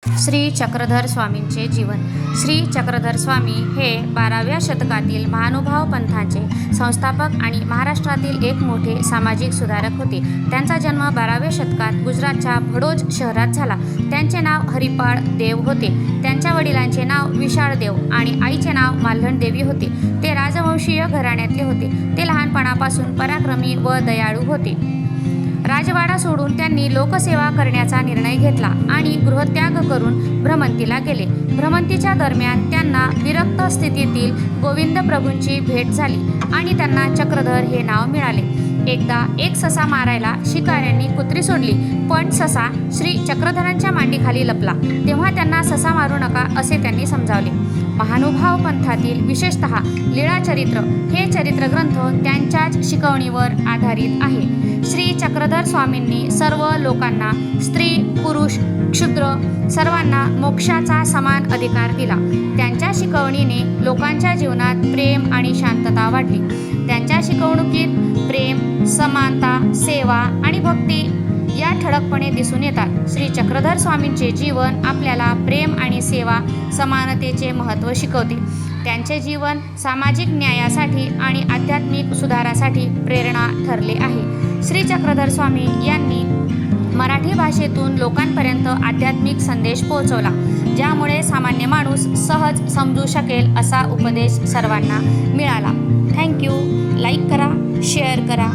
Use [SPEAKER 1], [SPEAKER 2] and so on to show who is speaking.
[SPEAKER 1] श्री चक्रधर स्वामींचे जीवन. श्री चक्रधर स्वामी हे 12व्या शतकातील महानुभाव पंथाचे संस्थापक आणि महाराष्ट्रातील एक मोठे सामाजिक सुधारक होते. त्यांचा जन्म 12व्या शतकात गुजरातच्या भडोज शहरात झाला. त्यांचे नाव हरिपाळ देव होते. त्यांच्या वडिलांचे नाव विशाळ देव आणि आईचे नाव माल्हण देवी होते. ते राजवंशीय घराण्यातले होते. ते लहानपणापासून पराक्रमी व दयाळू होते. राजवाडा सोडून त्यांनी लोकसेवा करण्याचा निर्णय घेतला आणि गृहत्याग करून भ्रमंतीला गेले. भ्रमंतीच्या दरम्यान त्यांना विरक्त स्थितीतील गोविंद प्रभूंची भेट झाली आणि त्यांना चक्रधर हे नाव मिळाले. एकदा एक ससा मारायला शिकाऱ्यांनी कुत्री सोडली, पण ससा श्री चक्रधरांच्या मांडीखाली लपला. तेव्हा त्यांना ससा मारू नका असे त्यांनी समजावले. महानुभाव पंथातील विशेषतः लीळाचरित्र हे चरित्रग्रंथ त्यांच्याच शिकवणीवर आधारित आहे. श्री चक्रधर स्वामींनी सर्व लोकांना, स्त्री पुरुष क्षुद्र सर्वांना मोक्षाचा समान अधिकार दिला. त्यांच्या शिकवणीने लोकांच्या जीवनात प्रेम आणि शांतता वाढली. त्यांच्या शिकवणुकीत प्रेम, समानता, सेवा आणि भक्ती या ठळकपणे दिसून येतात. श्री चक्रधर स्वामींचे जीवन आपल्याला प्रेम आणि सेवा, समानतेचे महत्त्व शिकवते. त्यांचे जीवन सामाजिक न्यायासाठी आणि आध्यात्मिक सुधारासाठी प्रेरणा ठरले आहे. श्री चक्रधर स्वामी यांनी मराठी भाषेतून लोकांपर्यंत आध्यात्मिक संदेश पोहोचवला, ज्यामुळे सामान्य माणूस सहज समजू शकेल असा उपदेश सर्वांना मिळाला. थँक्यू. लाईक करा, शेअर करा.